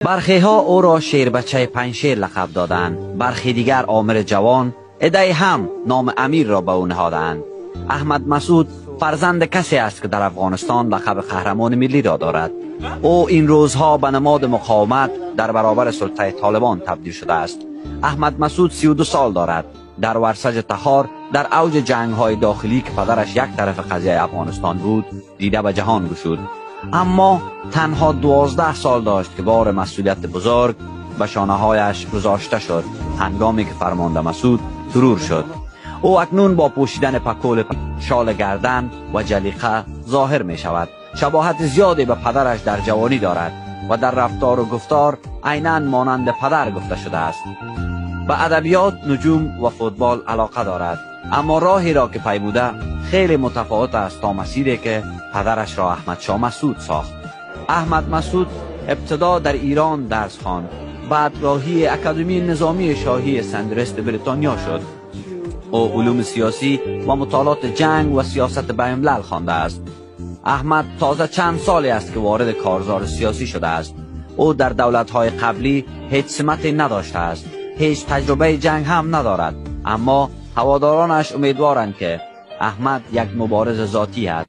برخی ها او را شیر بچه پنشیر لقب دادند، برخی دیگر آمر جوان، عده‌ای هم نام امیر را به او نهادند. احمد مسعود فرزند کسی است که در افغانستان لقب قهرمان ملی را دارد. او این روزها به نماد مقاومت در برابر سلطه طالبان تبدیل شده است. احمد مسعود 32 سال دارد. در ورسج تخار در اوج جنگ های داخلی که پدرش یک طرف قضیه افغانستان بود دیده به جهان گشود، اما تنها 12 سال داشت که بار مسئولیت بزرگ به شانه هایش گذاشته شد هنگامی که فرمانده مسعود ترور شد. او اکنون با پوشیدن پکول شال گردن و جلیقه ظاهر می شود. شباهت زیادی به پدرش در جوانی دارد و در رفتار و گفتار عیناً مانند پدر گفته شده است. به ادبیات، نجوم و فوتبال علاقه دارد، اما راهی را که پیموده خیلی متفاوت است تا مسیری که پدرش را احمد شاه مسعود ساخت. احمد مسعود ابتدا در ایران درس خواند، بعد راهی اکادمی نظامی شاهی سندرست بریتانیا شد. او علوم سیاسی و مطالعات جنگ و سیاست بین‌الملل خوانده است. احمد تازه چند سالی است که وارد کارزار سیاسی شده است. او در دولت‌های قبلی هیچ سمتی نداشته است، هیچ تجربه جنگ هم ندارد، اما هوادارانش امیدوارند که احمد یک مبارز ذاتی است